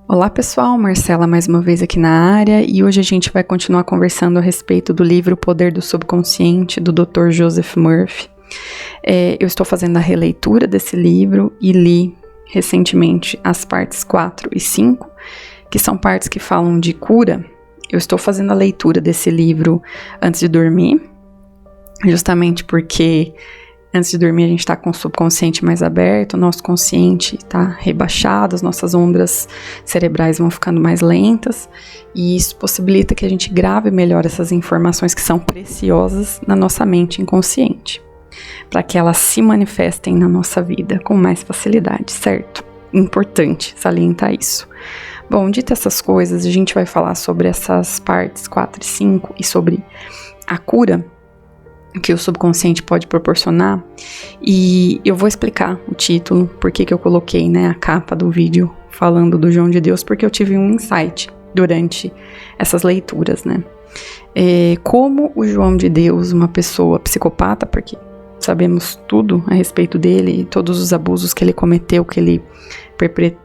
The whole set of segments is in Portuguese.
Olá pessoal, Marcela mais uma vez aqui na área e hoje a gente vai continuar conversando a respeito do livro O Poder do Subconsciente do Dr. Joseph Murphy. Eu estou fazendo a releitura desse livro e li recentemente as partes 4 e 5, que são partes que falam de cura. Eu estou fazendo a leitura desse livro antes de dormir, justamente porque antes de dormir a gente está com o subconsciente mais aberto, o nosso consciente está rebaixado, as nossas ondas cerebrais vão ficando mais lentas e isso possibilita que a gente grave melhor essas informações que são preciosas na nossa mente inconsciente, para que elas se manifestem na nossa vida com mais facilidade, certo? Importante salientar isso. Bom, dito essas coisas, a gente vai falar sobre essas partes 4 e 5 e sobre a cura que o subconsciente pode proporcionar, e eu vou explicar o título, porque que eu coloquei, a capa do vídeo falando do João de Deus, porque eu tive um insight durante essas leituras, como o João de Deus, uma pessoa psicopata, porque sabemos tudo a respeito dele, todos os abusos que ele cometeu, que ele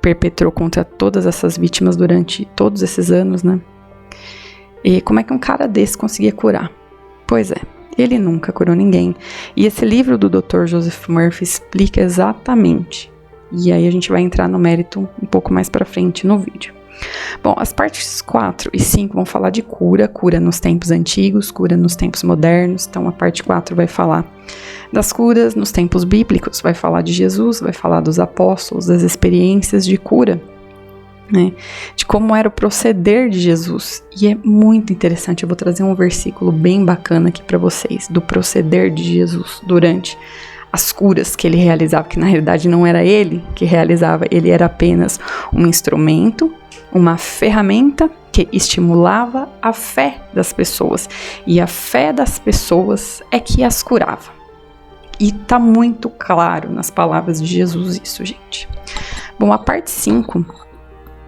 perpetrou contra todas essas vítimas durante todos esses anos, E como é que um cara desse conseguia curar? Pois é, ele nunca curou ninguém. E esse livro do Dr. Joseph Murphy explica exatamente. E aí a gente vai entrar no mérito um pouco mais pra frente no vídeo. Bom, as partes 4 e 5 vão falar de cura nos tempos antigos, cura nos tempos modernos. Então a parte 4 vai falar das curas nos tempos bíblicos, vai falar de Jesus, vai falar dos apóstolos, das experiências de cura, de como era o proceder de Jesus. E é muito interessante, eu vou trazer um versículo bem bacana aqui para vocês, do proceder de Jesus durante as curas que ele realizava, que na realidade não era ele que realizava, ele era apenas um instrumento, uma ferramenta que estimulava a fé das pessoas, e a fé das pessoas é que as curava. E tá muito claro nas palavras de Jesus isso, gente. Bom, a parte 5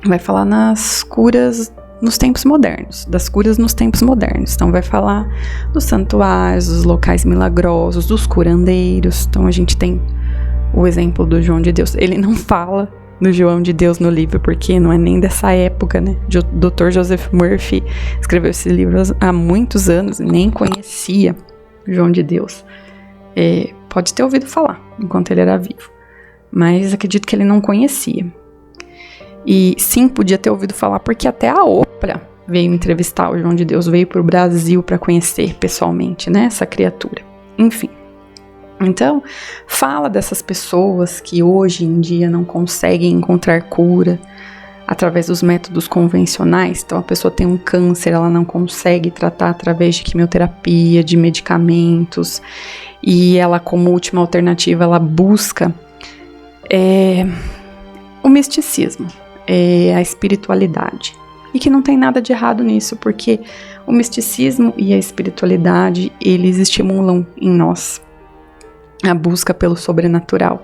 vai falar nas curas nos tempos modernos, das curas nos tempos modernos. Então vai falar dos santuários, dos locais milagrosos, dos curandeiros. Então a gente tem o exemplo do João de Deus. Ele não fala do João de Deus no livro, porque não é nem dessa época, O Dr. Joseph Murphy escreveu esse livro há muitos anos, nem conhecia o João de Deus. Pode ter ouvido falar enquanto ele era vivo, mas acredito que ele não conhecia. E sim, podia ter ouvido falar, porque até a Oprah veio entrevistar o João de Deus, veio para o Brasil para conhecer pessoalmente, essa criatura. Enfim, então fala dessas pessoas que hoje em dia não conseguem encontrar cura através dos métodos convencionais. Então a pessoa tem um câncer, ela não consegue tratar através de quimioterapia, de medicamentos, e ela, como última alternativa, ela busca o misticismo, a espiritualidade, e que não tem nada de errado nisso, porque o misticismo e a espiritualidade, eles estimulam em nós a busca pelo sobrenatural.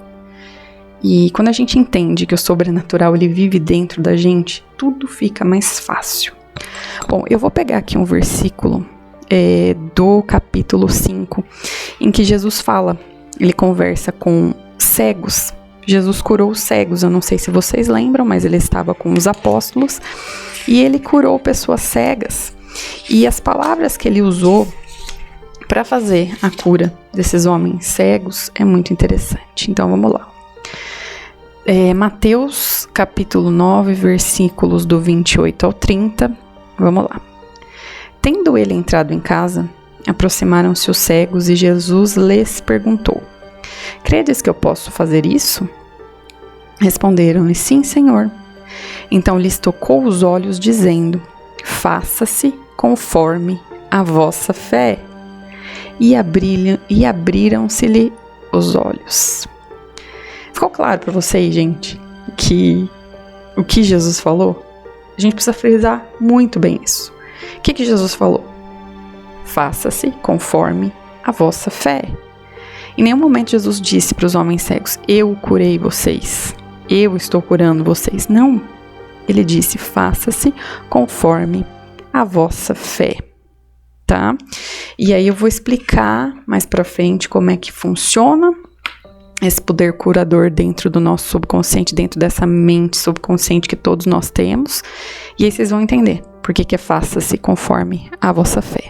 E quando a gente entende que o sobrenatural ele vive dentro da gente, tudo fica mais fácil. Bom, eu vou pegar aqui um versículo do capítulo 5, em que Jesus fala, ele conversa com cegos. Jesus curou os cegos, eu não sei se vocês lembram, mas ele estava com os apóstolos e ele curou pessoas cegas. E as palavras que ele usou para fazer a cura desses homens cegos é muito interessante. Então vamos lá. Mateus capítulo 9, versículos do 28 ao 30. Vamos lá. Tendo ele entrado em casa, aproximaram-se os cegos e Jesus lhes perguntou: credes que eu posso fazer isso? Responderam-lhe: sim, Senhor. Então lhes tocou os olhos, dizendo: faça-se conforme a vossa fé. E abriram-se-lhe os olhos. Ficou claro para vocês, gente, que o que Jesus falou? A gente precisa frisar muito bem isso. O que Jesus falou? Faça-se conforme a vossa fé. Em nenhum momento Jesus disse para os homens cegos: eu curei vocês, eu estou curando vocês. Não, ele disse: faça-se conforme a vossa fé, tá? E aí eu vou explicar mais para frente como é que funciona esse poder curador dentro do nosso subconsciente, dentro dessa mente subconsciente que todos nós temos. E aí vocês vão entender por que é faça-se conforme a vossa fé.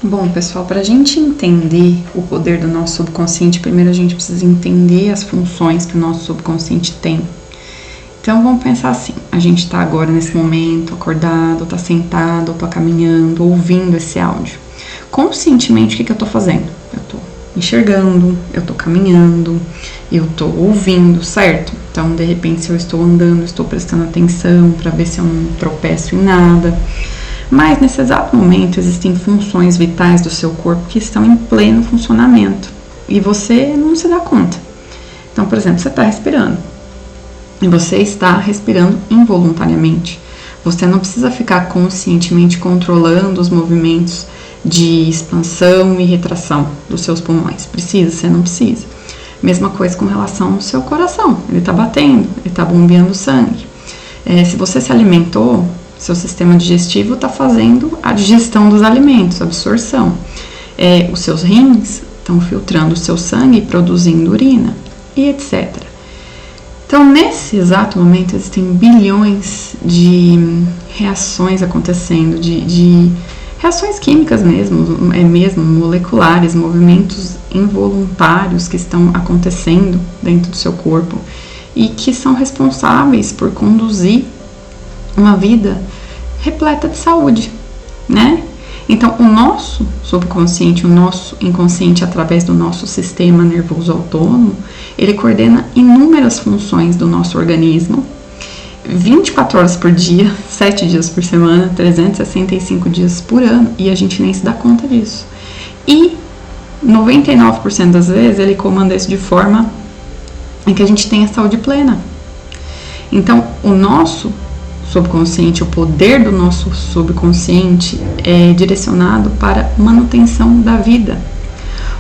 Bom, pessoal, para a gente entender o poder do nosso subconsciente, primeiro a gente precisa entender as funções que o nosso subconsciente tem. Então vamos pensar assim, a gente está agora nesse momento acordado, está sentado, está caminhando, ouvindo esse áudio. Conscientemente, o que eu estou fazendo? Eu estou enxergando, eu estou caminhando, eu estou ouvindo, certo? Então, de repente, se eu estou andando, estou prestando atenção para ver se eu não tropeço em nada. Mas, nesse exato momento, existem funções vitais do seu corpo que estão em pleno funcionamento e você não se dá conta. Então, por exemplo, você está respirando e você está respirando involuntariamente. Você não precisa ficar conscientemente controlando os movimentos de expansão e retração dos seus pulmões. Precisa? Você não precisa. Mesma coisa com relação ao seu coração. Ele está batendo, ele está bombeando sangue. Se você se alimentou, seu sistema digestivo está fazendo a digestão dos alimentos, a absorção. Os seus rins estão filtrando o seu sangue e produzindo urina, e etc. Então, nesse exato momento, existem bilhões de reações acontecendo, de reações químicas mesmo moleculares, movimentos involuntários que estão acontecendo dentro do seu corpo e que são responsáveis por conduzir uma vida repleta de saúde, né? Então, o nosso subconsciente, o nosso inconsciente, através do nosso sistema nervoso autônomo, ele coordena inúmeras funções do nosso organismo, 24 horas por dia, 7 dias por semana, 365 dias por ano, e a gente nem se dá conta disso. E 99% das vezes ele comanda isso de forma em que a gente tenha saúde plena. Então, o nosso subconsciente, o poder do nosso subconsciente é direcionado para manutenção da vida.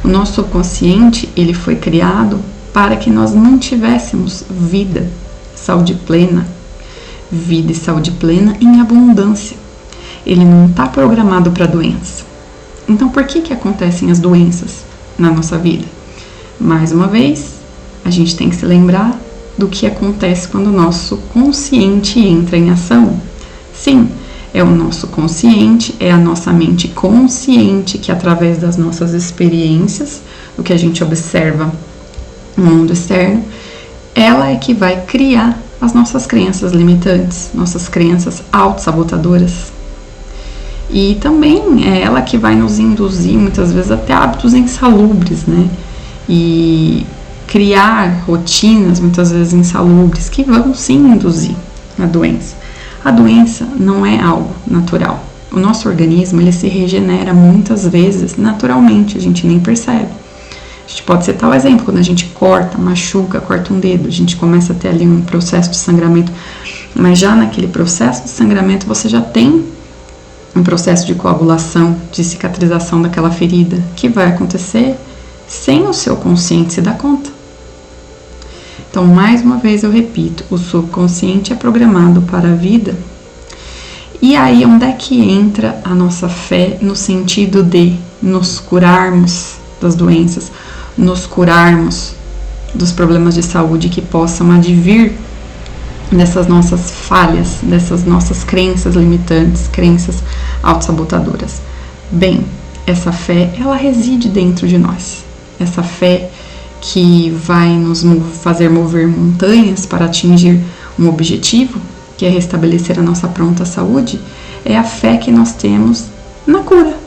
O nosso subconsciente, ele foi criado para que nós mantivéssemos vida, saúde plena, vida e saúde plena em abundância. Ele não está programado para doença. Então, por que acontecem as doenças na nossa vida? Mais uma vez, a gente tem que se lembrar do que acontece quando o nosso consciente entra em ação. Sim, é o nosso consciente, é a nossa mente consciente que, através das nossas experiências, do que a gente observa no mundo externo, ela é que vai criar as nossas crenças limitantes, nossas crenças autossabotadoras. E também é ela que vai nos induzir, muitas vezes, até hábitos insalubres, né? E criar rotinas, muitas vezes insalubres, que vão sim induzir a doença. A doença não é algo natural. O nosso organismo, ele se regenera muitas vezes naturalmente, a gente nem percebe. A gente pode citar o exemplo, quando a gente corta, machuca, corta um dedo, a gente começa a ter ali um processo de sangramento, mas já naquele processo de sangramento você já tem um processo de coagulação, de cicatrização daquela ferida, que vai acontecer sem o seu consciente se dar conta. Então, mais uma vez eu repito, o subconsciente é programado para a vida. E aí, onde é que entra a nossa fé no sentido de nos curarmos das doenças, nos curarmos dos problemas de saúde que possam advir dessas nossas falhas, dessas nossas crenças limitantes, crenças autossabotadoras? Bem, essa fé, ela reside dentro de nós. Essa fé que vai nos fazer mover montanhas para atingir um objetivo, que é restabelecer a nossa pronta saúde, é a fé que nós temos na cura,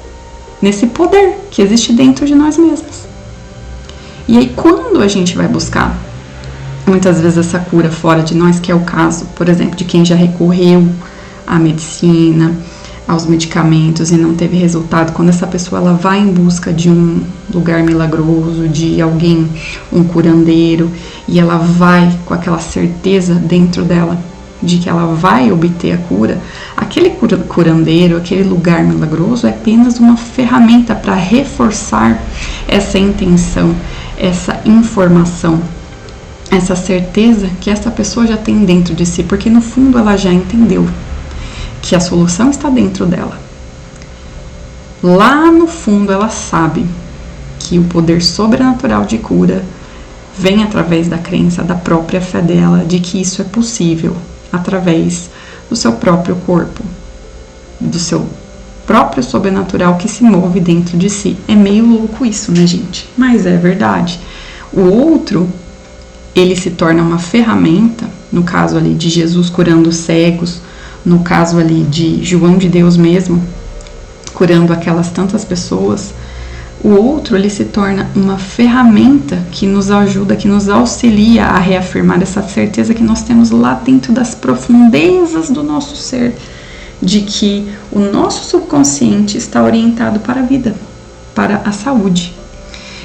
nesse poder que existe dentro de nós mesmos. E aí, quando a gente vai buscar, muitas vezes, essa cura fora de nós, que é o caso, por exemplo, de quem já recorreu à medicina, aos medicamentos e não teve resultado, quando essa pessoa ela vai em busca de um lugar milagroso, de alguém, um curandeiro, e ela vai com aquela certeza dentro dela de que ela vai obter a cura, aquele curandeiro, aquele lugar milagroso é apenas uma ferramenta para reforçar essa intenção, essa informação, essa certeza que essa pessoa já tem dentro de si, porque no fundo ela já entendeu que a solução está dentro dela. Lá no fundo ela sabe que o poder sobrenatural de cura vem através da crença, da própria fé dela, de que isso é possível através do seu próprio corpo, do seu próprio sobrenatural que se move dentro de si. É meio louco isso, né, gente? Mas é verdade. O outro, ele se torna uma ferramenta, no caso ali de Jesus curando os cegos, no caso ali de João de Deus mesmo, curando aquelas tantas pessoas. O outro, ele se torna uma ferramenta que nos ajuda, que nos auxilia a reafirmar essa certeza que nós temos lá dentro das profundezas do nosso ser, de que o nosso subconsciente está orientado para a vida, para a saúde.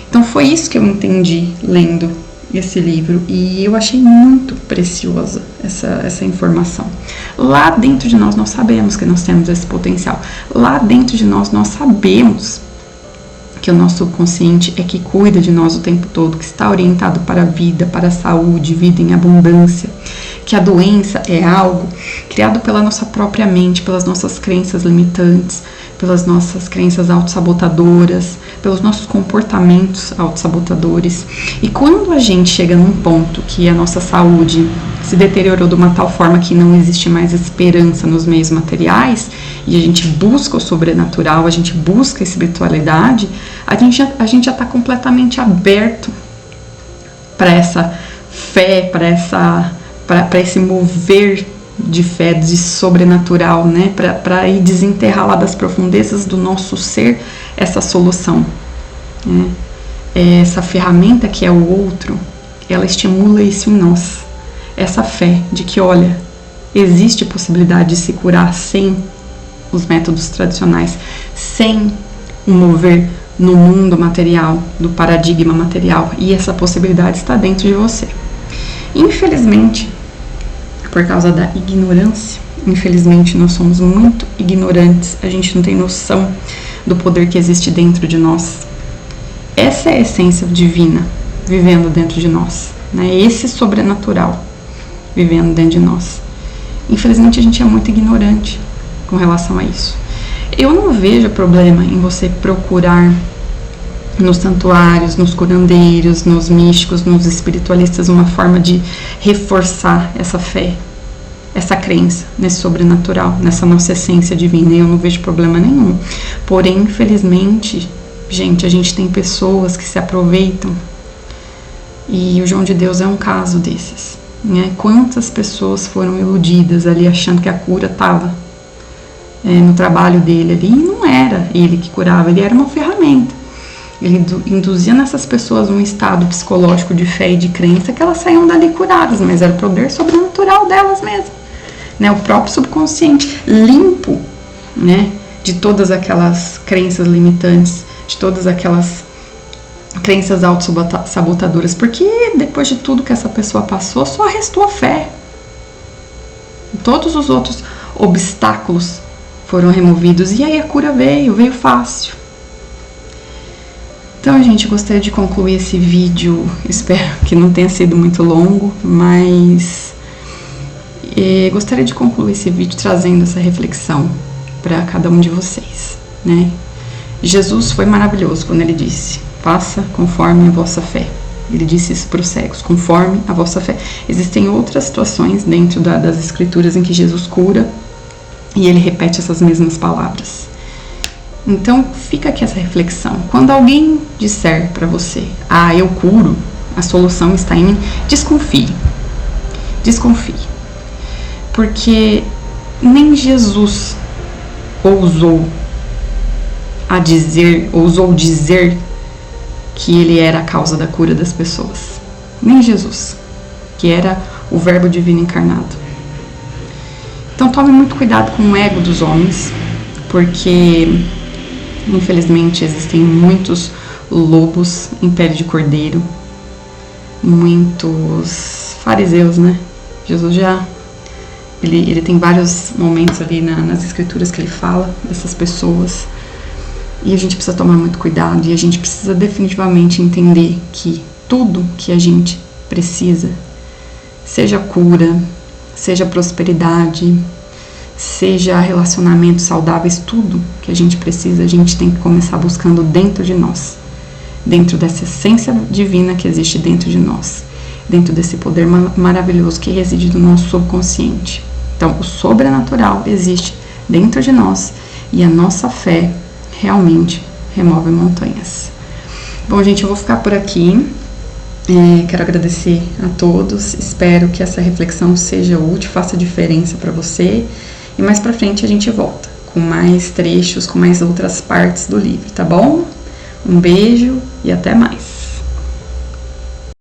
Então foi isso que eu entendi lendo esse livro, e eu achei muito preciosa essa informação. Lá dentro de nós sabemos que nós temos esse potencial. Lá dentro de nós sabemos que o nosso subconsciente é que cuida de nós o tempo todo, que está orientado para a vida, para a saúde, vida em abundância, que a doença é algo criado pela nossa própria mente, pelas nossas crenças limitantes, pelas nossas crenças autossabotadoras, pelos nossos comportamentos autossabotadores. E quando a gente chega num ponto que a nossa saúde se deteriorou de uma tal forma que não existe mais esperança nos meios materiais, e a gente busca o sobrenatural, a gente busca a espiritualidade, a gente já está completamente aberto para essa fé, para esse mover de fé, de sobrenatural, né? Para ir desenterrar lá das profundezas do nosso ser essa solução, né? Essa ferramenta que é o outro, ela estimula isso em nós, essa fé de que, olha, existe possibilidade de se curar sem os métodos tradicionais, sem um mover no mundo material, do paradigma material, e essa possibilidade está dentro de você. Infelizmente, por causa da ignorância, infelizmente nós somos muito ignorantes, a gente não tem noção do poder que existe dentro de nós. Essa é a essência divina vivendo dentro de nós, né? Esse sobrenatural vivendo dentro de nós. Infelizmente a gente é muito ignorante com relação a isso. Eu não vejo problema em você procurar nos santuários, nos curandeiros, nos místicos, nos espiritualistas, uma forma de reforçar essa fé, essa crença nesse sobrenatural, nessa nossa essência divina. Eu não vejo problema nenhum. Porém, infelizmente, gente, a gente tem pessoas que se aproveitam, e o João de Deus é um caso desses, né? Quantas pessoas foram iludidas ali achando que a cura estava no trabalho dele ali, e não era ele que curava, ele era uma ferramenta. Ele induzia nessas pessoas um estado psicológico de fé e de crença que elas saíam dali curadas, mas era o poder sobrenatural delas mesmas, né? O próprio subconsciente limpo, né? De todas aquelas crenças limitantes, de todas aquelas crenças autossabotadoras, porque depois de tudo que essa pessoa passou, só restou a fé. Todos os outros obstáculos foram removidos, e aí a cura veio fácil. Então, gente, eu gostaria de concluir esse vídeo, espero que não tenha sido muito longo, mas gostaria de concluir esse vídeo trazendo essa reflexão para cada um de vocês, né? Jesus foi maravilhoso quando ele disse: faça conforme a vossa fé. Ele disse isso para os cegos, conforme a vossa fé. Existem outras situações dentro das escrituras em que Jesus cura e ele repete essas mesmas palavras. Então, fica aqui essa reflexão. Quando alguém disser para você: ah, eu curo, a solução está em mim, desconfie. Desconfie. Porque nem Jesus ousou dizer que ele era a causa da cura das pessoas. Nem Jesus, que era o Verbo divino encarnado. Então, tome muito cuidado com o ego dos homens, porque infelizmente existem muitos lobos em pele de cordeiro, muitos fariseus, né? Jesus ele tem vários momentos ali nas escrituras que ele fala dessas pessoas, e a gente precisa tomar muito cuidado, e a gente precisa definitivamente entender que tudo que a gente precisa, seja cura, seja prosperidade, seja relacionamentos saudáveis, tudo que a gente precisa, a gente tem que começar buscando dentro de nós. dentro dessa essência divina que existe dentro de nós, dentro desse poder maravilhoso que reside no nosso subconsciente. Então, o sobrenatural existe dentro de nós e a nossa fé realmente remove montanhas. Bom, gente, eu vou ficar por aqui. Quero agradecer a todos. Espero que essa reflexão seja útil, faça diferença para você. E mais pra frente a gente volta com mais trechos, com mais outras partes do livro, tá bom? Um beijo e até mais.